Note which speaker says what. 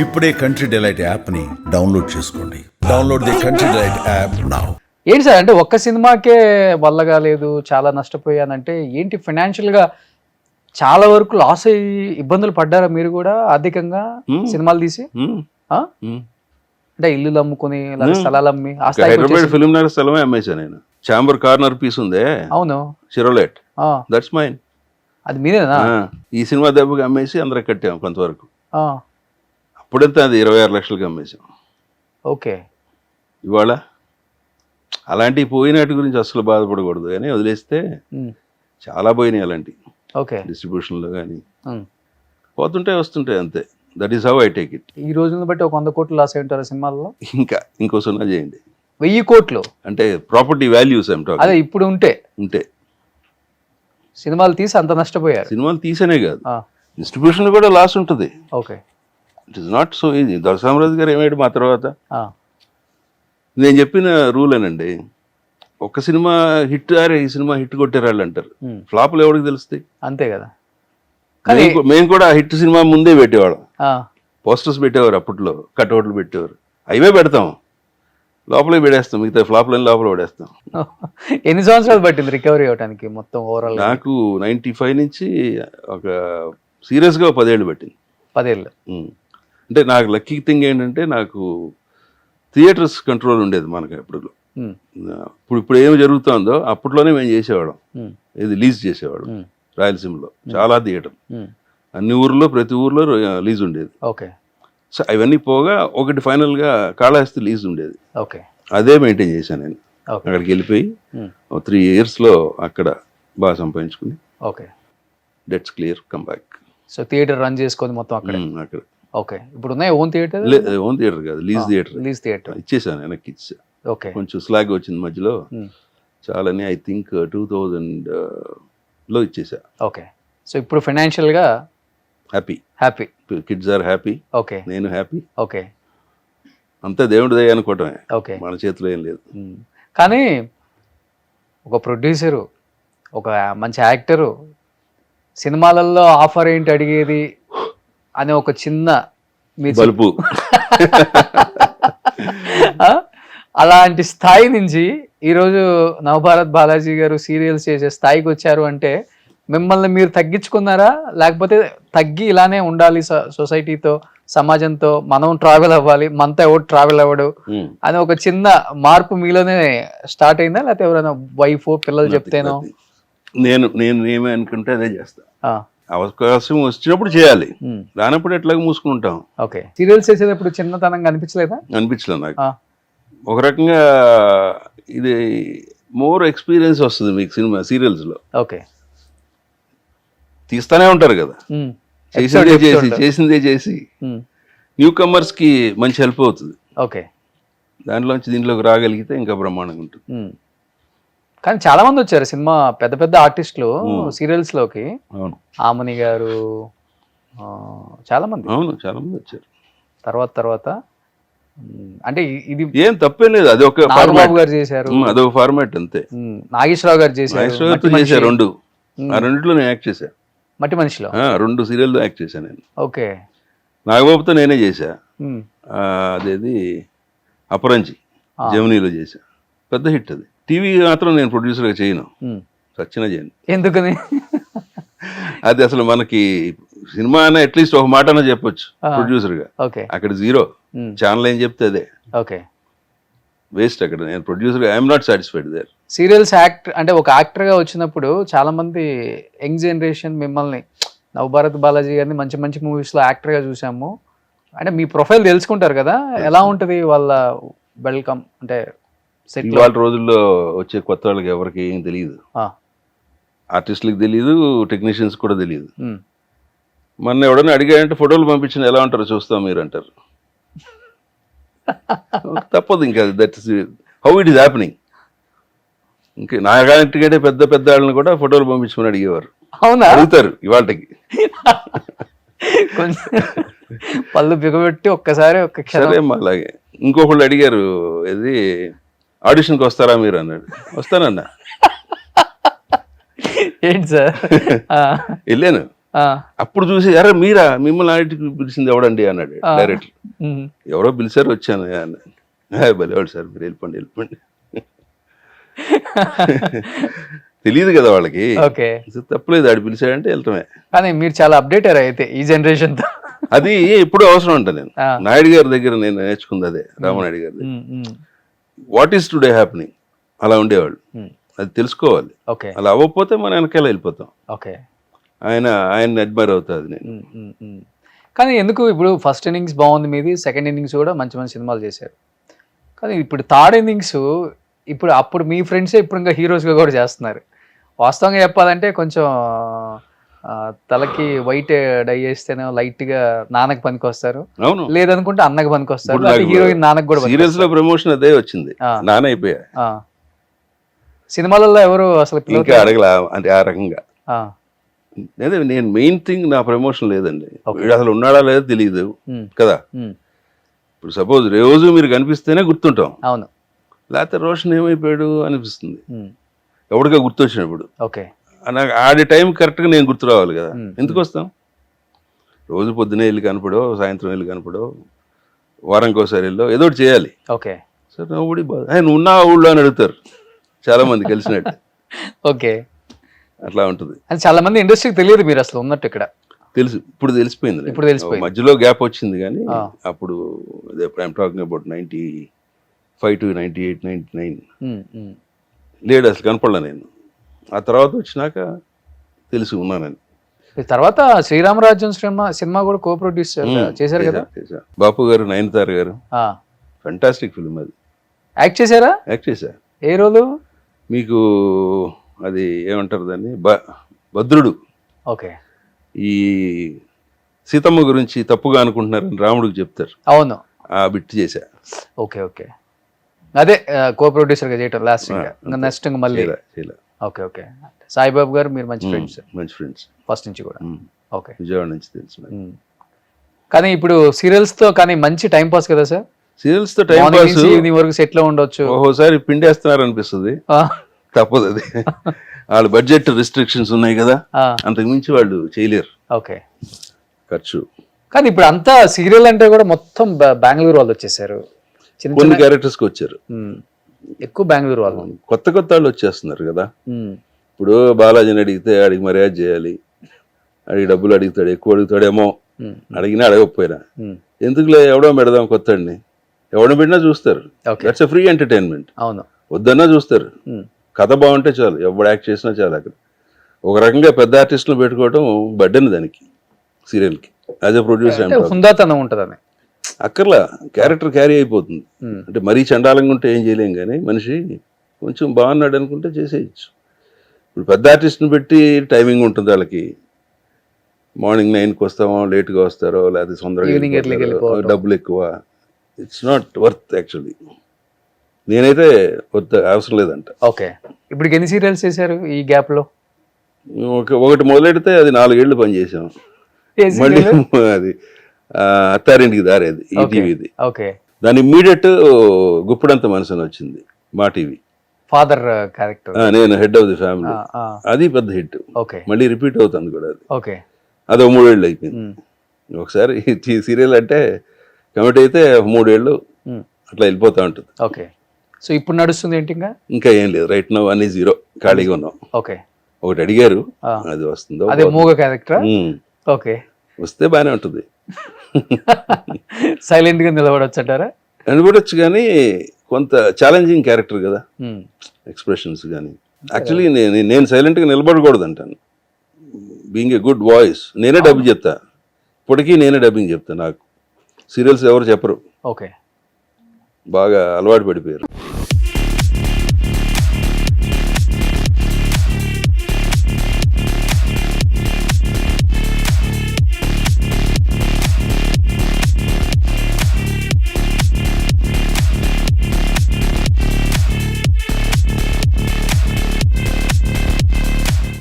Speaker 1: ఇప్పుడే country delight యాప్ని download చేసుకోండి. Download the country delight app now.
Speaker 2: ఏంటి సార్ అంటే ఒక్క సినిమాకే వల్ల కాలేదు, చాలా నష్టపోయానంటే ఏంటి? ఫైనాన్షియల్గా చాలా వరకు లాస్ అయ్యి ఇబ్బందులు పడ్డారా మీరు కూడా ఆర్థికంగా సినిమాలు తీసి? ఆ? అంటే ఇల్లు అమ్ముకుని లేదా స్థలాలు అమ్మి ఆ స్థాయికి
Speaker 3: హైదరాబాద్
Speaker 2: వచ్చేసి-
Speaker 3: ఫిల్మ్ నగర్ స్థలమే అమ్మేశాను నేను. చాంబర్ కార్నర్ పీస్ ఉందే,
Speaker 2: అవును.
Speaker 3: చిరోలెట్,
Speaker 2: ఆ,
Speaker 3: దట్స్ మైన్.
Speaker 2: అది మీరేనా?
Speaker 3: ఈ సినిమా దెబ్బకి అమ్మేసి అందరికి కట్టాం కొంతవరకు.
Speaker 2: ఆ,
Speaker 3: అప్పుడంతా అది 26 లక్షలకి అమ్మేశాం.
Speaker 2: ఓకే.
Speaker 3: ఇవాళ అలాంటివి పోయినట్టు గురించి అసలు బాధపడకూడదు కానీ వదిలేస్తే
Speaker 2: ఉమ్,
Speaker 3: చాలా పోయినాయి అలాంటివి.
Speaker 2: ఓకే.
Speaker 3: డిస్ట్రిబ్యూషన్లో కానీ
Speaker 2: ఉమ్.
Speaker 3: పోతుంటాయి వస్తుంటాయి అంతే. That is how I take it.
Speaker 2: ఈ రోజులను బట్టి ఒక 100 కోట్లు లాస్ అయి ఉంటారు సినిమాల్లో.
Speaker 3: ఇంకా ఇంకో సున్నా చేయండి
Speaker 2: 1000 కోట్లు
Speaker 3: అంటే ప్రాపర్టీ వాల్యూస్ ఏమిటో
Speaker 2: అదే ఇప్పుడు ఉంటే
Speaker 3: ఉంటే.
Speaker 2: సినిమాలు తీసి అంత నష్టపోయారు.
Speaker 3: సినిమాలు తీసేనే కాదు,
Speaker 2: ఆ,
Speaker 3: డిస్ట్రిబ్యూషన్ కూడా లాస్ ఉంటుంది.
Speaker 2: Okay.
Speaker 3: It is not so easy. Dorasamaraju గారు ఏమయ్యాడు మా తర్వాత,
Speaker 2: ఆ, నేను
Speaker 3: నేను చెప్పిన రూలేనండి. ఒక సినిమా హిట్ అరే ఈ సినిమా హిట్ కొట్టేరాళ్ళు అంటారు,
Speaker 2: ఉమ్,
Speaker 3: ఫ్లాప్లు ఎవరికి తెలుస్తాయి?
Speaker 2: అంతే కదా. కానీ
Speaker 3: మేము కూడా హిట్ సినిమా ముందే పెట్టేవాళ్ళం.
Speaker 2: ఆ,
Speaker 3: పోస్టర్స్ పెట్టేవారు అప్పట్లో, కట్అవుట్లు పెట్టేవారు, అవే పెడతాం, లోపలే పెడేస్తాం, మిగతా ఫ్లాప్లని లోపల పడేస్తాం.
Speaker 2: ఎన్ని సంవత్సరాలు పట్టింది రికవరీ అవడానికి మొత్తం ఓవరాల్?
Speaker 3: నాకు 95 నుంచి ఒక సీరియస్గా 10 ఏళ్ళు పట్టింది.
Speaker 2: 10 ఏళ్ళు.
Speaker 3: అంటే నాకు లక్కీ థింగ్ ఏంటంటే నాకు థియేటర్స్ కంట్రోల్ ఉండేది మనకి ఎప్పుడు.
Speaker 2: ఉమ్,
Speaker 3: ఇప్పుడు ఏమి జరుగుతుందో అప్పట్లోనే మేము చేసేవాళ్ళం.
Speaker 2: ఉమ్,
Speaker 3: ఇది లీజ్ చేసేవాళ్ళం
Speaker 2: ఉమ్,
Speaker 3: రాయలసీమలో చాలా థియేటర్,
Speaker 2: ఉమ్,
Speaker 3: అన్ని ఊర్లో ప్రతి ఊర్లో లీజ్ ఉండేది.
Speaker 2: ఓకే.
Speaker 3: సో అవన్నీ పోగా ఒకటి ఫైనల్గా కాళహస్తి లీజ్ ఉండేది,
Speaker 2: ఓకే.
Speaker 3: అదే మెయింటైన్ చేశాను నేను.
Speaker 2: ఓకే.
Speaker 3: అక్కడికి వెళ్ళిపోయి
Speaker 2: ఉమ్,
Speaker 3: 3 yearsలో అక్కడ బాగా సంపాదించుకుని
Speaker 2: okay.
Speaker 3: Debts clear come back.
Speaker 2: So theatre run చేసుకొని మొత్తం అక్కడ.
Speaker 3: అక్కడ
Speaker 2: ఓకే. ఇప్పుడు ఉన్నాయి ఓన్ థియేటర్?
Speaker 3: ఓన్ థియేటర్ కాదు, లీజ్ థియేటర్.
Speaker 2: Lease theatre.
Speaker 3: ఇచ్చేసాను, వెనక్కి ఇచ్చా.
Speaker 2: ఓకే.
Speaker 3: కొంచెం స్లాగ్ వచ్చింది మధ్యలో,
Speaker 2: ఉమ్,
Speaker 3: చాలని ఐ థింక్ 2000లో ఇచ్చేసా.
Speaker 2: ఓకే. సో ఇప్పుడు ఫైనాన్షియల్గా
Speaker 3: happy,
Speaker 2: happy.
Speaker 3: Kids are happy,
Speaker 2: okay.
Speaker 3: నేను హ్యాపీ.
Speaker 2: ఓకే.
Speaker 3: అంతా దేవుడి దయ అనుకోవటమే,
Speaker 2: ఓకే.
Speaker 3: మన చేతిలో ఏం లేదు.
Speaker 2: ఉమ్, కానీ ఒక ప్రొడ్యూసరు, ఒక మంచి యాక్టరు సినిమాలలో ఆఫర్ ఏంటి అడిగేది అనే ఒక చిన్న మీ
Speaker 3: బలుపు
Speaker 2: ఆ? అలాంటి స్థాయి నుంచి ఈరోజు నవభారత్ బాలాజీ గారు సీరియల్స్ చేసే స్థాయికి వచ్చారు అంటే మిమ్మల్ని మీరు తగ్గించుకున్నారా, లేకపోతే తగ్గి ఇలానే ఉండాలి సొసైటీతో, సమాజంతో, మనం ట్రావెల్ అవ్వాలి, మనతో ఎవరు ట్రావెల్ అవ్వడు అని ఒక చిన్న మార్పు మీలోనే స్టార్ట్ అయిందా, లేకపోతే ఎవరైనా వైఫ్ పిల్లలు చెప్తేనో?
Speaker 3: నేను నేను ఏమి అనుకుంటే అదే చేస్తా.
Speaker 2: ఆ,
Speaker 3: అవకాశం వచ్చినప్పుడు చేయాలి,
Speaker 2: ఉమ్,
Speaker 3: రానప్పుడు ఎట్లాగో మూసుకుంటాం.
Speaker 2: ఓకే. సీరియల్స్ చేసేటప్పుడు చిన్నతనంగా అనిపించలేదా?
Speaker 3: అనిపించలేదు నాకు.
Speaker 2: ఆ,
Speaker 3: ఒక రకంగా ఇది మోర్ ఎక్స్పీరియన్స్ వస్తుంది మీకు సినిమా సీరియల్స్లో.
Speaker 2: ఓకే.
Speaker 3: తీస్తానే ఉంటారు కదా,
Speaker 2: ఉమ్,
Speaker 3: చేసిందే చేసి
Speaker 2: ఉమ్,
Speaker 3: న్యూ కమర్స్కి మంచి హెల్ప్ అవుతుంది.
Speaker 2: ఓకే.
Speaker 3: దాంట్లోంచి దీంట్లోకి రాగలిగితే ఇంకా బ్రహ్మాండంగా ఉంటుంది.
Speaker 2: ఉమ్. కానీ చాలా మంది వచ్చారు సినిమా పెద్ద పెద్ద ఆర్టిస్టులు సీరియల్స్ లోకి.
Speaker 3: అవును,
Speaker 2: ఆమని గారు, చాలా మంది.
Speaker 3: అవును, చాలా మంది వచ్చారు
Speaker 2: తర్వాత అంటే ఇది
Speaker 3: ఏం తప్పేం లేదు, అది ఒక
Speaker 2: నాగబాబు గారు చేశారు,
Speaker 3: అదొక ఫార్మాట్ అంతే.
Speaker 2: నాగేశ్వరరావు గారు చేశారు,
Speaker 3: నాగేశ్వరరావు చేశారు 2, ఆ రెండిట్లో నేను యాక్ట్ చేశా.
Speaker 2: మట్టి మనిషిలో
Speaker 3: 2 సీరియల్లో యాక్ట్ చేశాను నేను.
Speaker 2: ఓకే.
Speaker 3: నాగబాబుతో నేనే చేశా.
Speaker 2: ఉమ్,
Speaker 3: అదేది అపరంజి జమినీలో చేశా, పెద్ద హిట్ అది. టీవీ మాత్రం నేను ప్రొడ్యూసర్గా చేయను,
Speaker 2: ఉమ్.
Speaker 3: సచ్చినా చేయను.
Speaker 2: ఎందుకని?
Speaker 3: అది అసలు మనకి సినిమా అన్న అట్లీస్ట్ ఒక మాట అన్నా చెప్పొచ్చు ప్రొడ్యూసర్గా,
Speaker 2: ఓకే.
Speaker 3: అక్కడ జీరో.
Speaker 2: ఉమ్,
Speaker 3: ఛానల్ ఏం చెప్తే అదే
Speaker 2: ఓకే.
Speaker 3: వేస్ట్. అక్కడ నేను ప్రొడ్యూసర్గా I am not satisfied there.
Speaker 2: Serials act అంటే ఒక యాక్టర్గా వచ్చినప్పుడు చాలా మంది యంగ్ జనరేషన్ మిమ్మల్ని, నవభారత్ బాలాజీ గారిని మంచి మంచి మూవీస్లో యాక్టర్గా చూసాము అంటే మీ ప్రొఫైల్ తెలుసుకుంటారు కదా, ఎలా ఉంటుంది వాళ్ళ వెల్కమ్ అంటే సెట్?
Speaker 3: ఇవాళ రోజుల్లో వచ్చే కొత్త వాళ్ళకి ఎవరికి ఏం తెలియదు, ఆర్టిస్టులకు తెలియదు, టెక్నీషియన్స్ కూడా తెలియదు. మొన్న ఎవడన్నా అడిగాడంటే ఫోటోలు పంపించిన ఎలా ఉంటారో చూస్తాం మీరు అంటారు. తప్పదు ఇంకా, that is how it is happening. ఇంకా నాకంటే పెద్ద పెద్ద వాళ్ళని కూడా ఫోటోలు పంపించుకుని అడిగేవారు.
Speaker 2: అవునా?
Speaker 3: అడుగుతారు ఇవాళకి.
Speaker 2: కొంచెం పళ్ళు బిగబెట్టి ఒక్కసారి ఒక్క
Speaker 3: సరే అలాగే. ఇంకొకళ్ళు అడిగారు, ఇది ఆడిషన్కి వస్తారా మీరు అన్నాడు. వస్తానన్నా.
Speaker 2: ఏంటి సార్?
Speaker 3: వెళ్ళాను. అప్పుడు చూసి అరే మీరా మిమ్మల్ని ఆడికి పిలిచింది ఎవడండి అన్నాడు డైరెక్టర్. ఎవరో పిలిచారు వచ్చాను బలేవాడు సార్ మీరు వెళ్ళిపోండి తెలియదు కదా వాళ్ళకి.
Speaker 2: ఓకే,
Speaker 3: తప్పలేదు ఆడు పిలిచాడంటే వెళ్తామే.
Speaker 2: కానీ మీరు చాలా అప్డేటర్ అయితే ఈ జనరేషన్ తో.
Speaker 3: అది ఎప్పుడు అవసరం అంట. నేను నాయుడు గారి దగ్గర నేను నేర్చుకుంది అదే, రామనాయుడు గారి దగ్గర. వాట్ ఈస్ టుడే హ్యాపెనింగ్ అలా ఉండేవాళ్ళు. అది తెలుసుకోవాలి. అలా అవ్వకపోతే మనం వెనకాల వెళ్ళిపోతాం. ఆయన అడ్మైర్ అవుతుంది నేను.
Speaker 2: కానీ ఎందుకు ఇప్పుడు ఫస్ట్ ఇన్నింగ్స్ బాగుంది మీది, సెకండ్ ఇన్నింగ్స్ కూడా మంచి మంచి సినిమాలు చేశారు. కానీ ఇప్పుడు థర్డ్ ఇన్నింగ్స్ ఇప్పుడు అప్పుడు మీ ఫ్రెండ్సే ఇప్పుడు ఇంకా హీరోస్గా కూడా చేస్తున్నారు. వాస్తవంగా చెప్పాలంటే కొంచెం తలకి వైట్ డై చేస్తేనే లైట్ గా నాన్నకి పనికి వస్తారు, లేదనుకుంటే అన్నకి పనికి వస్తారు, హీరోయిన్ నాన్నకి కూడా.
Speaker 3: సీరియల్స్ లో ప్రమోషన్ అదే వచ్చింది, నాన్న అయిపోయా.
Speaker 2: సినిమాలలో ఎవరు అసలు
Speaker 3: ఇంకా అడగలా అంటే ఆ రకంగా. అదే నేను మెయిన్ థింగ్ నా ప్రమోషన్ లేదండి. వీడు అసలు ఉన్నాడా లేదో తెలియదు కదా. ఇప్పుడు సపోజ్ రోజు మీరు కనిపిస్తేనే గుర్తుంటాం,
Speaker 2: అవును,
Speaker 3: లేకపోతే రోషన్ ఏమైపోయాడు అనిపిస్తుంది ఎవరిగా గుర్తొచ్చినప్పుడు.
Speaker 2: ఓకే,
Speaker 3: నాకు ఆడే టైం కరెక్ట్గా నేను గుర్తు రావాలి కదా. ఎందుకు వస్తాం? రోజు పొద్దునే వెళ్ళి కనపడో, సాయంత్రం వెళ్ళి కనపడో, వారానికి ఒకసారి వెళ్ళో ఏదో ఒకటి చేయాలి.
Speaker 2: ఓకే,
Speaker 3: సార్ నవ్వుడి నువ్వు ఉన్న ఊళ్ళో అని అడుగుతారు చాలా మంది కలిసినట్టు.
Speaker 2: ఓకే, అట్లా
Speaker 3: ఉంటుంది.
Speaker 2: అది చాలా మంది ఇండస్ట్రీకి తెలియదు మీరు అసలు ఉన్నట్టు. ఇక్కడ
Speaker 3: తెలుసు, ఇప్పుడు తెలిసిపోయింది.
Speaker 2: ఇప్పుడు తెలిసిపోయింది,
Speaker 3: మధ్యలో గ్యాప్ వచ్చింది కానీ అప్పుడు ఐఎమ్ టాకింగ్ అబౌట్ 95 to 98, 99 లేడు అసలు, కనపడలే నేను. ఆ తర్వాత వచ్చినాక తెలిసి ఉన్నానని.
Speaker 2: తర్వాత శ్రీరామరాజ్యం సినిమా కూడా కో ప్రొడ్యూస్ చేశారు కదా
Speaker 3: బాపు గారు, నయనతార గారు. ఫెంటాస్టిక్ ఫిల్మ్ అది.
Speaker 2: యాక్ట్ చేశారా?
Speaker 3: యాక్ట్ చేశా.
Speaker 2: ఏ రోలు?
Speaker 3: మీకు అది ఏమంటారు దాన్ని, భద్రుడు.
Speaker 2: ఓకే,
Speaker 3: ఈ సీతమ్మ గురించి తప్పుగా అనుకుంటున్నారని రాముడికి చెప్తారు.
Speaker 2: అవును,
Speaker 3: ఆ బిట్ చేశా.
Speaker 2: ఓకే ఓకే, అదే కో ప్రొడ్యూసర్ గా చేయటం లాస్ట్ నెక్స్ట్ మళ్ళీ. ఓకే ఓకే, సాయిబాబు గారు మీరు మంచి ఫ్రెండ్స్ ఫస్ట్ నుంచి కూడా. ఓకే,
Speaker 3: విజయవాడ నుంచి తెలుసు.
Speaker 2: కానీ ఇప్పుడు సీరియల్స్ తో కానీ మంచి టైం పాస్ కదా సార్.
Speaker 3: సీరియల్స్ తో టైం పాస్,
Speaker 2: ఈవినింగ్ వరకు సెట్ లో ఉండొచ్చు.
Speaker 3: ఓసారి పిండేస్తున్నారు అనిపిస్తుంది, తప్పదు అది. వాళ్ళ బడ్జెట్ రిస్ట్రిక్షన్స్ ఉన్నాయి కదా, అంతకు మించి వాళ్ళు చేయలేరు.
Speaker 2: ఓకే,
Speaker 3: ఖర్చు.
Speaker 2: కానీ ఇప్పుడు అంతా సీరియల్ అంటే కూడా మొత్తం బెంగళూరు వాళ్ళు వచ్చేసారు,
Speaker 3: కొన్ని క్యారెక్టర్స్ కి వచ్చారు,
Speaker 2: ఎక్కువ బెంగళూరు వాళ్ళు.
Speaker 3: కొత్త వాళ్ళు వచ్చేస్తున్నారు కదా. ఇప్పుడు బాలాజీని అడిగితే అడిగి మర్యాద చేయాలి, అడిగి డబ్బులు అడుగుతాడు, ఎక్కువ అడుగుతాడేమో, అడిగినా అడగకపోయినా ఎందుకులే ఎవడో పెడదాం కొత్తడిని, ఎవడో పెట్టినా చూస్తారు. That's a free entertainment.
Speaker 2: అవును,
Speaker 3: వద్దన్నా చూస్తారు. కథ బాగుంటే చాలు, ఎవడు యాక్ట్ చేసినా చాలు. అక్కడ ఒక రకంగా పెద్ద ఆర్టిస్టులు పెట్టుకోవడం బడ్డని దానికి, సీరియల్కి యాజ్ ఎ ప్రొడ్యూసర్.
Speaker 2: హుందాతనం ఉంటుందని
Speaker 3: అక్కర్లా, క్యారెక్టర్ క్యారీ అయిపోతుంది. అంటే మరీ చండాలంగా ఉంటే ఏం చేయలేం, కానీ మనిషి కొంచెం బాగున్నాడు అనుకుంటే చేసేయచ్చు. ఇప్పుడు పెద్ద ఆర్టిస్ట్ని పెట్టి టైమింగ్ ఉంటుంది వాళ్ళకి, మార్నింగ్ 9కి వస్తామో, లేట్గా వస్తారో, లేకపోతే తొందరగా, డబ్బులు ఎక్కువ. It's not worth actually. నేనైతే అవసరం లేదంట.
Speaker 2: ఓకే, ఇప్పుడు ఎన్ని సీరియల్స్ చేశారు ఈ గ్యాప్ లో?
Speaker 3: ఒకటి మొదలెడితే అది 4 ఏళ్ళు పనిచేసాం. మళ్ళీ అది అత్తారింటికి దారేది ఈటీవీది.
Speaker 2: ఓకే,
Speaker 3: దాని ఇమ్మీడియట్ గుప్పుడంత మనసుని వచ్చింది మా టీవీ,
Speaker 2: ఫాదర్ క్యారెక్టర్,
Speaker 3: నేను హెడ్ ఆఫ్ ది ఫ్యామిలీ. అది పెద్ద హిట్.
Speaker 2: ఓకే,
Speaker 3: మళ్ళీ రిపీట్ అవుతుంది కూడా అది.
Speaker 2: ఓకే,
Speaker 3: అదో 3 ఏళ్ళు అయిపోయింది. ఒకసారి సీరియల్ అంటే కమిట్ అయితే 3 ఏళ్ళు అట్లా వెళ్ళిపోతా ఉంటుంది.
Speaker 2: ఓకే, సో ఇప్పుడు నడుస్తుంది ఏంటి?
Speaker 3: ఇంకా ఏం లేదు, రైట్ నౌ అన్ని 0, ఖాళీగా ఉన్నాం.
Speaker 2: ఓకే,
Speaker 3: ఒకటి అడిగారు, అది వస్తుందో.
Speaker 2: అదే మూగ క్యారెక్టర్. ఓకే,
Speaker 3: వస్తే బాగానే ఉంటుంది.
Speaker 2: సైలెంట్ గా నిలబడొచ్చు అంటారా?
Speaker 3: నిలబడొచ్చు, కానీ కొంత ఛాలెంజింగ్ క్యారెక్టర్ కదా, ఎక్స్ప్రెషన్స్ కానీ. యాక్చువల్లీ నేను సైలెంట్ గా నిలబడకూడదు అంటాను. బీయింగ్ ఏ గుడ్ వాయిస్, నేనే డబ్బింగ్ చెప్తా. ఇప్పటికీ నేనే డబ్బింగ్ చెప్తా. నాకు సీరియల్స్ ఎవరు చెప్పరు,
Speaker 2: ఓకే,
Speaker 3: బాగా అలవాటు పడిపోయారు.